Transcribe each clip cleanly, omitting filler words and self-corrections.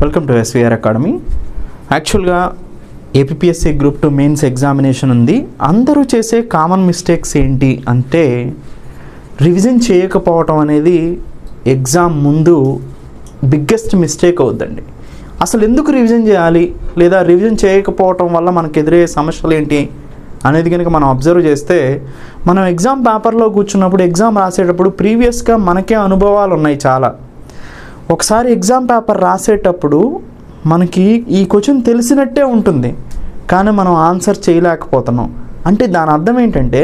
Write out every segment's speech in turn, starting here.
Welcome to SVR academy. యాక్చువల్గా APSC group 2 mains examination ఉంది. అందరూ చేసే కామన్ మిస్టేక్స్ ఏంటి అంటే రివిజన్ చేయకపోవటం అనేది ఎగ్జామ్ ముందు బిగ్గెస్ట్ మిస్టేక్ అవుద్దండి. అసలు ఎందుకు రివిజన్ చేయాలి, లేదా రివిజన్ చేయకపోవటం వల్ల మనకు ఎదురయ్యే సమస్యలు ఏంటి అనేది కనుక మనం అబ్జర్వ్ చేస్తే, మనం ఎగ్జామ్ పేపర్లో కూర్చున్నప్పుడు ఎగ్జామ్ రాసేటప్పుడు ప్రీవియస్గా మనకే అనుభవాలు ఉన్నాయి చాలా. ఒకసారి ఎగ్జామ్ పేపర్ రాసేటప్పుడు మనకి ఈ క్వశ్చన్ తెలిసినట్టే ఉంటుంది, కానీ మనం ఆన్సర్ చేయలేకపోతున్నాం. అంటే దాని అర్థం ఏంటంటే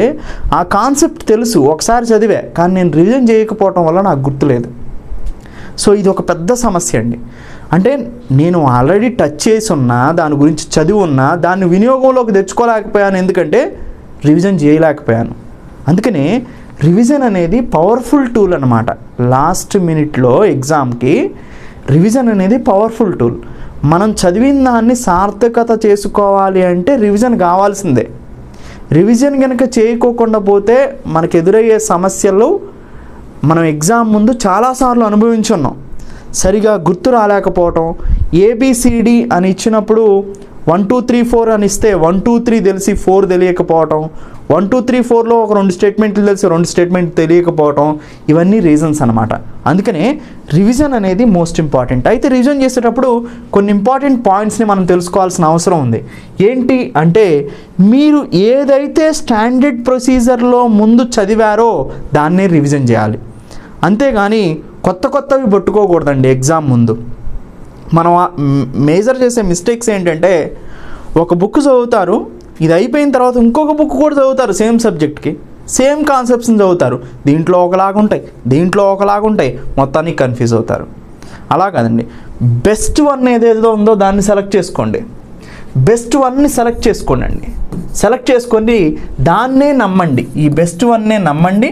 ఆ కాన్సెప్ట్ తెలుసు, ఒకసారి చదివే, కానీ నేను రివిజన్ చేయకపోవటం వల్ల నాకు గుర్తులేదు. సో ఇది ఒక పెద్ద సమస్య అండి. అంటే నేను ఆల్రెడీ టచ్ చేసి ఉన్నా, దాని గురించి చదివి ఉన్నా, దాన్ని వినియోగంలోకి తెచ్చుకోలేకపోయాను, ఎందుకంటే రివిజన్ చేయలేకపోయాను. అందుకనే రివిజన్ అనేది పవర్ఫుల్ టూల్ అన్నమాట. లాస్ట్ మినిట్లో ఎగ్జామ్కి రివిజన్ అనేది పవర్ఫుల్ టూల్. మనం చదివిన దాన్ని సార్థకత చేసుకోవాలి అంటే రివిజన్ కావాల్సిందే. రివిజన్ కనుక చేయకోకుండా పోతే మనకు ఎదురయ్యే సమస్యలు మనం ఎగ్జామ్ ముందు చాలాసార్లు అనుభవించున్నాం. సరిగా గుర్తు రాలేకపోవటం, ఏబిసిడి అని ఇచ్చినప్పుడు 1 2 3 4 అని ఇస్తే 1 2 3 తెలిసి 4 తెలియకపోవటం, 1 2 3 4లో ఒక 2 స్టేట్మెంట్లు తెలిసి 2 స్టేట్మెంట్ తెలియకపోవటం, ఇవన్నీ రీజన్స్ అనమాట. అందుకనే రివిజన్ అనేది మోస్ట్ ఇంపార్టెంట్. అయితే రివిజన్ చేసేటప్పుడు కొన్ని ఇంపార్టెంట్ పాయింట్స్ని మనం తెలుసుకోవాల్సిన అవసరం ఉంది. ఏంటి అంటే, మీరు ఏదైతే స్టాండర్డ్ ప్రొసీజర్లో ముందు చదివారో దాన్నే రివిజన్ చేయాలి. అంతేగాని కొత్తవి పట్టుకోకూడదండి ఎగ్జామ్ ముందు. మనం మేజర్ చేసే మిస్టేక్స్ ఏంటంటే, ఒక బుక్ చదువుతారు, ఇది అయిపోయిన తర్వాత ఇంకొక బుక్ కూడా చదువుతారు, సేమ్ సబ్జెక్ట్కి సేమ్ కాన్సెప్ట్స్ని చదువుతారు. దీంట్లో ఒకలాగుంటాయి, మొత్తానికి కన్ఫ్యూజ్ అవుతారు. అలా కాదండి, బెస్ట్ వన్ ఏదేదో ఉందో దాన్ని సెలెక్ట్ చేసుకోండి. బెస్ట్ వన్ని సెలెక్ట్ చేసుకోండి. సెలెక్ట్ చేసుకొని దాన్నే నమ్మండి. ఈ బెస్ట్ వన్నే నమ్మండి.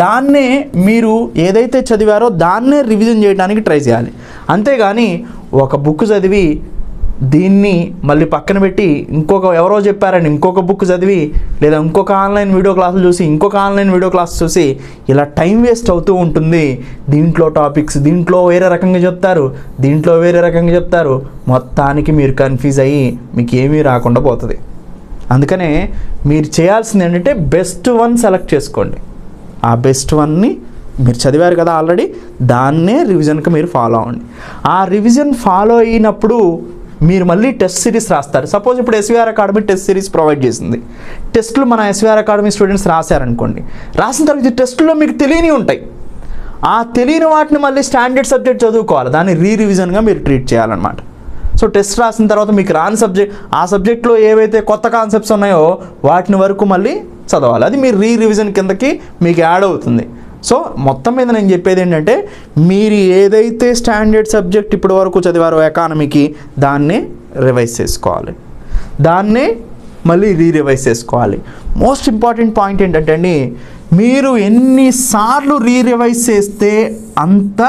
దాన్నే మీరు ఏదైతే చదివారో దాన్నే రివిజన్ చేయడానికి ట్రై చేయాలి. అంతేగాని ఒక బుక్ చదివి దీన్ని మళ్ళీ పక్కన పెట్టి ఎవరో చెప్పారని ఇంకొక బుక్ చదివి, లేదా ఇంకొక ఆన్లైన్ వీడియో క్లాసులు చూసి ఇంకొక ఆన్లైన్ వీడియో క్లాస్ చూసి ఇలా టైం వేస్ట్ అవుతూ ఉంటుంది. దీంట్లో టాపిక్స్ దీంట్లో వేరే రకంగా చెప్తారు, దీంట్లో వేరే రకంగా చెప్తారు, మొత్తానికి మీరు కన్ఫ్యూజ్ అయ్యి మీకు ఏమీ రాకుండా పోతుంది. అందుకనే మీరు చేయాల్సింది ఏంటంటే బెస్ట్ వన్ సెలెక్ట్ చేసుకోండి. ఆ బెస్ట్ వన్ని మీరు చదివారు కదా ఆల్రెడీ, దాన్నే రివిజన్కి మీరు ఫాలో అవ్వండి. ఆ రివిజన్ ఫాలో అయినప్పుడు మీరు మళ్ళీ టెస్ట్ సిరీస్ రాస్తారు. సపోజ్ ఇప్పుడు SVR academy test series provide చేసింది. టెస్టులు మన ఎస్విఆర్ అకాడమీ స్టూడెంట్స్ రాశారనుకోండి, రాసిన తర్వాత టెస్టులో మీకు తెలియని ఉంటాయి. ఆ తెలియని వాటిని మళ్ళీ స్టాండర్డ్ సబ్జెక్ట్ చదువుకోవాలి, దాన్ని రివిజన్గా మీరు ట్రీట్ చేయాలన్నమాట. సో టెస్ట్ రాసిన తర్వాత మీకు రాని సబ్జెక్ట్, ఆ సబ్జెక్ట్లో ఏవైతే కొత్త కాన్సెప్ట్స్ ఉన్నాయో వాటిని వరకు మళ్ళీ చదవాలి. అది మీరు రివిజన్ కిందకి మీకు యాడ్ అవుతుంది. సో మొత్తం మీద నేను చెప్పేది ఏంటంటే, మీరు ఏదైతే స్టాండర్డ్ సబ్జెక్ట్ ఇప్పటి వరకు చదివారో ఎకానమీకి, దాన్నే రివైజ్ చేసుకోవాలి, దాన్నే మళ్ళీ రివైజ్ చేసుకోవాలి. మోస్ట్ ఇంపార్టెంట్ పాయింట్ ఏంటంటే అండి, మీరు ఎన్నిసార్లు రివైజ్ చేస్తే అంత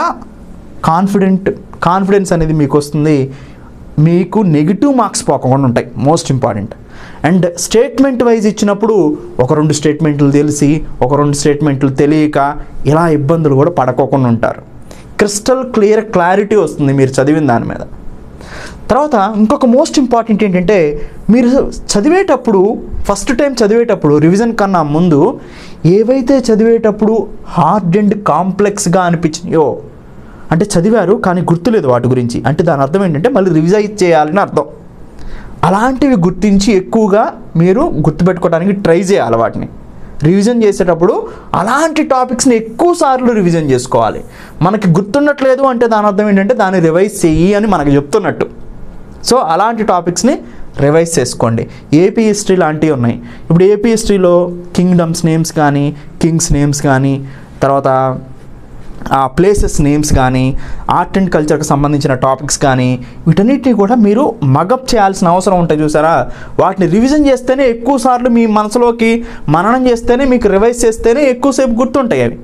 కాన్ఫిడెన్స్ అనేది మీకు వస్తుంది. మీకు నెగిటివ్ మార్క్స్ పోకుండా ఉంటాయి, most important. And statement wise ఇచ్చినప్పుడు ఒక 2 స్టేట్మెంట్లు తెలిసి, ఒక 2 స్టేట్మెంట్లు తెలియక, ఇలా ఇబ్బందులు కూడా పడకోకుండా ఉంటారు. క్రిస్టల్ క్లారిటీ వస్తుంది మీరు చదివిన దాని మీద. తర్వాత ఇంకొక మోస్ట్ ఇంపార్టెంట్ ఏంటంటే, మీరు చదివేటప్పుడు ఫస్ట్ టైం చదివేటప్పుడు రివిజన్ కన్నా ముందు ఏవైతే చదివేటప్పుడు హార్డ్ అండ్ కాంప్లెక్స్గా అనిపించినాయో, అంటే చదివారు కానీ గుర్తులేదు వాటి గురించి, అంటే దాని అర్థం ఏంటంటే మళ్ళీ రివిజన్ చేయాలని అర్థం. అలాంటివి గుర్తించి ఎక్కువగా మీరు గుర్తుపెట్టుకోవడానికి ట్రై చేయాలి. వాటిని రివిజన్ చేసేటప్పుడు అలాంటి టాపిక్స్ని ఎక్కువ సార్లు రివిజన్ చేసుకోవాలి. మనకి గుర్తుండట్లేదు అంటే దాని అర్థం ఏంటంటే దాన్ని రివైజ్ చెయ్యి అని మనకు చెప్తున్నట్టు. సో అలాంటి టాపిక్స్ని రివైజ్ చేసుకోండి. ఏపీ హిస్టరీ లాంటివి ఉన్నాయి. ఇప్పుడు ఏపీ హిస్టరీలో కింగ్డమ్స్ నేమ్స్ కానీ, కింగ్స్ నేమ్స్ కానీ, తర్వాత ప్లేసెస్ నేమ్స్ కానీ, ఆర్ట్ అండ్ కల్చర్కి సంబంధించిన టాపిక్స్ కానీ, వీటన్నిటిని కూడా మీరు మగప్ చేయాల్సిన అవసరం ఉంటుంది. చూసారా, వాటిని రివిజన్ చేస్తేనే ఎక్కువ సార్లు మీ మనసులోకి మననం చేస్తేనే, మీకు రివైజ్ చేస్తేనే ఎక్కువసేపు గుర్తుంటాయి అవి.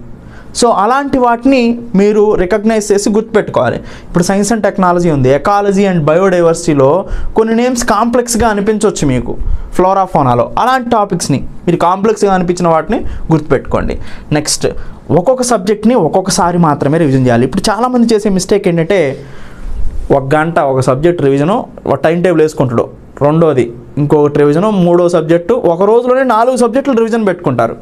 సో అలాంటి వాటిని మీరు రికగ్నైజ్ చేసి గుర్తుపెట్టుకోవాలి. ఇప్పుడు సైన్స్ అండ్ టెక్నాలజీ ఉంది, ఎకాలజీ అండ్ బయోడైవర్సిటీలో కొన్ని నేమ్స్ కాంప్లెక్స్గా అనిపించవచ్చు మీకు, ఫ్లోరా ఫోనాలో. అలాంటి టాపిక్స్ని మీరు కాంప్లెక్స్గా అనిపించిన వాటిని గుర్తుపెట్టుకోండి. నెక్స్ట్, ఒక్కొక్క సబ్జెక్ట్ని ఒక్కొక్కసారి మాత్రమే రివిజన్ చేయాలి. ఇప్పుడు చాలామంది చేసే మిస్టేక్ ఏంటంటే, 1 గంట ఒక సబ్జెక్ట్ రివిజను, ఒక టైం టేబుల్ వేసుకుంటాడు. రెండోది ఇంకొకటి రివిజను, మూడో సబ్జెక్టు, ఒక రోజులోనే 4 సబ్జెక్టులు రివిజన్ పెట్టుకుంటారు.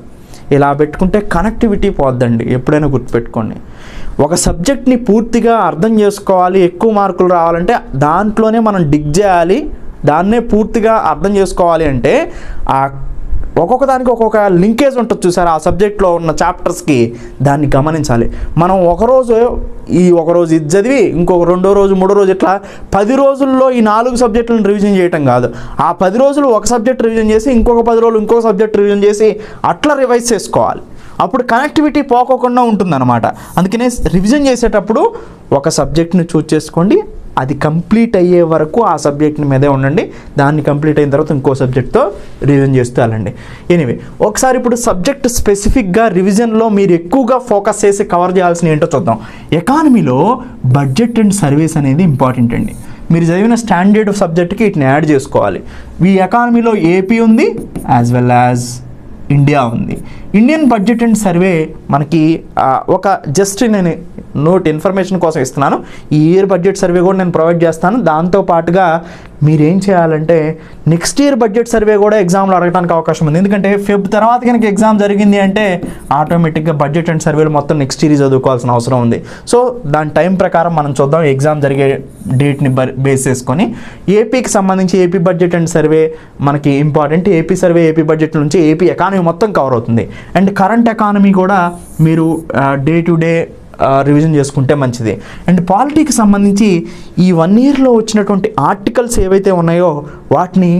ఇలా పెట్టుకుంటే కనెక్టివిటీ పోద్దండి. ఎప్పుడైనా గుర్తుపెట్టుకోండి, ఒక సబ్జెక్ట్ని పూర్తిగా అర్థం చేసుకోవాలి, ఎక్కువ మార్కులు రావాలంటే దాంట్లోనే మనం డిగ్ చేయాలి. దాన్నే పూర్తిగా అర్థం చేసుకోవాలి అంటే ఆ ఒక్కొక్క దానికి ఒక్కొక్క లింకేజ్ ఉంటుంది చూసారు, ఆ సబ్జెక్ట్లో ఉన్న చాప్టర్స్కి, దాన్ని గమనించాలి. మనం ఒకరోజు ఇది చదివి ఇంకొక 2వ రోజు 3వ రోజు ఇట్లా 10 రోజుల్లో ఈ 4 సబ్జెక్టులను రివిజన్ చేయటం కాదు. ఆ 10 రోజులు ఒక సబ్జెక్ట్ రివిజన్ చేసి ఇంకొక 10 రోజులు ఇంకొక సబ్జెక్ట్ రివిజన్ చేసి అట్లా రివైజ్ చేసుకోవాలి. అప్పుడు కనెక్టివిటీ పోకోకుండా ఉంటుందన్నమాట. అందుకనే రివిజన్ చేసేటప్పుడు ఒక సబ్జెక్ట్ని చూస్ చేసుకోండి, అది కంప్లీట్ అయ్యే వరకు ఆ సబ్జెక్ట్ని మీదే ఉండండి. దాన్ని కంప్లీట్ అయిన తర్వాత ఇంకో సబ్జెక్ట్తో రివిజన్ చేస్తూ వెళ్ళండి. ఎనీవే, ఒకసారి ఇప్పుడు సబ్జెక్ట్ స్పెసిఫిక్గా రివిజన్లో మీరు ఎక్కువగా ఫోకస్ చేసి కవర్ చేయాల్సిన ఏంటో చూద్దాం. ఎకానమీలో బడ్జెట్ అండ్ సర్వీస్ అనేది ఇంపార్టెంట్ అండి. మీరు చదివిన స్టాండర్డ్ సబ్జెక్ట్కి వీటిని యాడ్ చేసుకోవాలి. ఈ ఎకానమీలో ఏపీ ఉంది యాజ్ వెల్ యాజ్ ఇండియా ఉంది. ఇండియన్ బడ్జెట్ అండ్ సర్వే మనకి ఒక జస్ట్ నేను నోట్ ఇన్ఫర్మేషన్ కోసం ఇస్తున్నాను. ఈ ఇయర్ బడ్జెట్ సర్వే కూడా నేను ప్రొవైడ్ చేస్తాను. దాంతోపాటుగా మీరేం చేయాలంటే నెక్స్ట్ ఇయర్ బడ్జెట్ సర్వే కూడా ఎగ్జామ్లో అడగడానికి అవకాశం ఉంది. ఎందుకంటే ఫెబ్ తర్వాత కనుక ఎగ్జామ్ జరిగింది అంటే ఆటోమేటిక్గా బడ్జెట్ అండ్ సర్వేలు మొత్తం నెక్స్ట్ ఇయర్ చదువుకోవాల్సిన అవసరం ఉంది. సో దాని టైం ప్రకారం మనం చూద్దాం. ఎగ్జామ్ జరిగే డేట్ని బేస్ చేసుకొని ఏపీకి సంబంధించి ఏపీ బడ్జెట్ అండ్ సర్వే మనకి important. AP survey AP budget నుంచి ఏపీ ఎకానమీ మొత్తం కవర్ అవుతుంది. అండ్ కరెంట్ ఎకానమీ కూడా మీరు డే టు డే రివిజన్ చేసుకుంటే మంచిది. అండ్ పాలిటీకి సంబంధించి ఈ 1 ఇయర్లో వచ్చినటువంటి ఆర్టికల్స్ ఏవైతే ఉన్నాయో వాటిని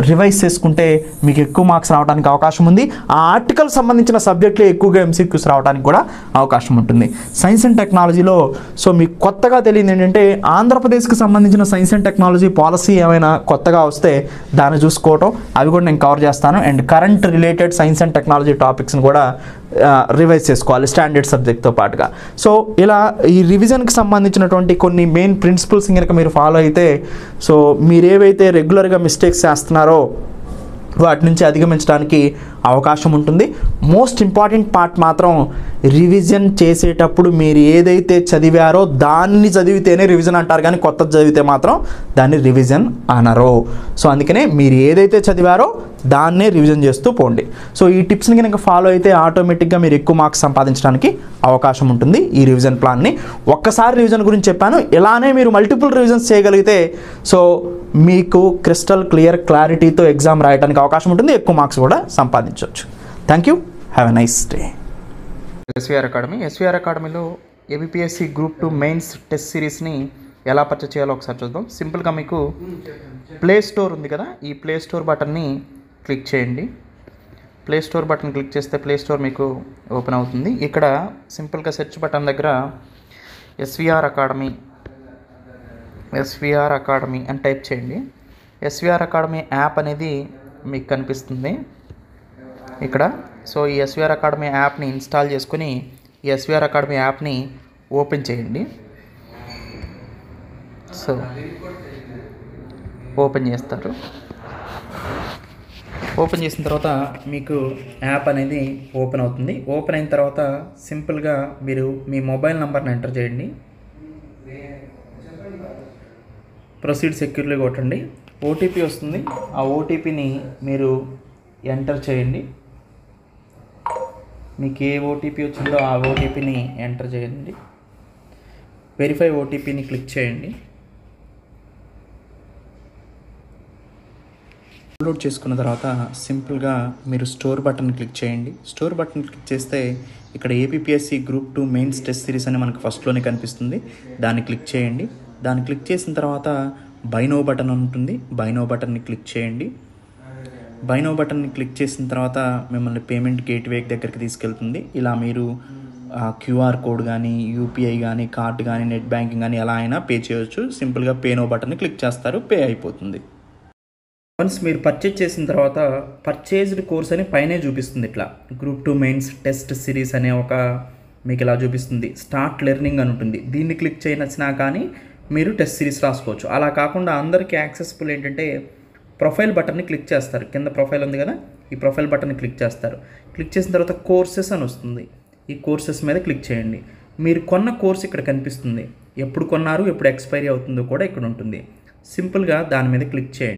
రివైజ్ చేసుకుంటే మీకు ఎక్కువ మార్క్స్ రావడానికి అవకాశం ఉంది. ఆ ఆర్టికల్ సంబంధించిన సబ్జెక్టులో ఎక్కువగా ఎంసీక్యూస్ రావడానికి కూడా అవకాశం ఉంటుంది. సైన్స్ అండ్ టెక్నాలజీలో సో మీకు కొత్తగా తెలియదు ఏంటంటే ఆంధ్రప్రదేశ్కి సంబంధించిన సైన్స్ అండ్ టెక్నాలజీ పాలసీ ఏమైనా కొత్తగా వస్తే దాన్ని చూసుకోవటం, అవి కూడా నేను కవర్ చేస్తాను. And current related science and technology టాపిక్స్ని కూడా రివైజ్ చేసుకోవాలి స్టాండర్డ్ సబ్జెక్ట్తో పాటుగా. సో ఇలా ఈ రివిజన్కి సంబంధించినటువంటి కొన్ని మెయిన్ ప్రిన్సిపల్స్ కనుక మీరు ఫాలో అయితే సో మీరు ఏవైతే రెగ్యులర్గా మిస్టేక్స్ చేస్తున్నారో వాటి నుంచి అధిగమించడానికి అవకాశం ఉంటుంది. మోస్ట్ ఇంపార్టెంట్ పార్ట్ మాత్రం రివిజన్ చేసేటప్పుడు మీరు ఏదైతే చదివారో దాన్ని చదివితేనే రివిజన్ అంటారు, కానీ కొత్తది చదివితే మాత్రం దాన్ని రివిజన్ అనరు. సో అందుకనే మీరు ఏదైతే చదివారో దాన్నే రివిజన్ చేస్తూ పోండి. సో ఈ టిప్స్ని కనుక ఫాలో అయితే ఆటోమేటిక్గా మీరు ఎక్కువ మార్క్స్ సంపాదించడానికి అవకాశం ఉంటుంది. ఈ రివిజన్ ప్లాన్ని ఒక్కసారి రివిజన్ గురించి చెప్పాను, ఇలానే మీరు మల్టిపుల్ రివిజన్స్ చేయగలిగితే సో మీకు క్రిస్టల్ క్లారిటీతో ఎగ్జామ్ రాయడానికి అవకాశం ఉంటుంది, ఎక్కువ మార్క్స్ కూడా సంపాదించవచ్చు. Thank you, have a nice day. SVR అకాడమీలో ఏబిపిఎస్సి గ్రూప్ 2 మెయిన్స్ టెస్ట్ సిరీస్ని ఎలా పర్చేస్ చేయాలో ఒకసారి చూద్దాం. సింపుల్గా మీకు ప్లే స్టోర్ ఉంది కదా, ఈ ప్లే స్టోర్ బటన్ని క్లిక్ చేయండి. ప్లే స్టోర్ బటన్ క్లిక్ చేస్తే ప్లే స్టోర్ మీకు ఓపెన్ అవుతుంది. ఇక్కడ సింపుల్గా సెర్చ్ బటన్ దగ్గర ఎస్వీఆర్ అకాడమీ అని టైప్ చేయండి. ఎస్వీఆర్ అకాడమీ యాప్ అనేది మీకు కనిపిస్తుంది ఇక్కడ. సో ఈ ఎస్వీఆర్ అకాడమీ యాప్ని ఇన్స్టాల్ చేసుకుని ఈ ఎస్వీఆర్ అకాడమీ యాప్ని ఓపెన్ చేయండి. సో ఓపెన్ చేస్తారు. ఓపెన్ చేసిన తర్వాత మీకు యాప్ అనేది ఓపెన్ అవుతుంది. ఓపెన్ అయిన తర్వాత సింపుల్గా మీరు మీ మొబైల్ నెంబర్ని ఎంటర్ చేయండి. ప్రొసీడ్ సెక్యూర్లీ కొట్టండి. ఓటీపీ వస్తుంది, ఆ ఓటీపీని మీరు ఎంటర్ చేయండి. మీకు ఏ ఓటీపీ వచ్చిందో ఆ ఓటీపీని ఎంటర్ చేయండి. వెరిఫై ఓటీపీని క్లిక్ చేయండి. డౌన్లోడ్ చేసుకున్న తర్వాత సింపుల్గా మీరు స్టోర్ బటన్ క్లిక్ చేయండి. స్టోర్ బటన్ క్లిక్ చేస్తే ఇక్కడ APSC group 2 mains test series అని మనకు ఫస్ట్లోనే కనిపిస్తుంది. దాన్ని క్లిక్ చేయండి. దాన్ని క్లిక్ చేసిన తర్వాత బై నౌ బటన్ ఉంటుంది, బై నౌ బటన్ని క్లిక్ చేయండి. బై నౌ బటన్ని క్లిక్ చేసిన తర్వాత మిమ్మల్ని పేమెంట్ గేట్వే దగ్గరికి తీసుకెళ్తుంది. ఇలా మీరు క్యూఆర్ కోడ్ కానీ యూపీఐ కానీ కార్డు కానీ నెట్ బ్యాంకింగ్ కానీ ఎలా అయినా పే చేయవచ్చు. సింపుల్గా పే నౌ బటన్ని క్లిక్ చేస్తారు, పే అయిపోతుంది. వన్స్ మీరు పర్చేజ్ చేసిన తర్వాత పర్చేజ్డ్ కోర్స్ అని పైనే చూపిస్తుంది. ఇట్లా గ్రూప్ 2 మెయిన్స్ టెస్ట్ సిరీస్ అనే ఒక మీకు ఇలా చూపిస్తుంది. స్టార్ట్ లెర్నింగ్ అని ఉంటుంది. దీన్ని క్లిక్ చేయనచ్చినా కానీ మీరు టెస్ట్ సిరీస్ రాసుకోవచ్చు. అలా కాకుండా అందరికీ యాక్సెసిబుల్ ఏంటంటే ప్రొఫైల్ బటన్ని క్లిక్ చేస్తారు. కింద ప్రొఫైల్ ఉంది కదా, ఈ ప్రొఫైల్ బటన్ని క్లిక్ చేస్తారు. క్లిక్ చేసిన తర్వాత కోర్సెస్ అని వస్తుంది. ఈ కోర్సెస్ మీద క్లిక్ చేయండి. మీరు కొన్న కోర్స్ ఇక్కడ కనిపిస్తుంది. ఎప్పుడు కొన్నారు, ఎప్పుడు ఎక్స్పైరీ అవుతుందో కూడా ఇక్కడ ఉంటుంది. సింపుల్గా దాని మీద క్లిక్ చేయండి.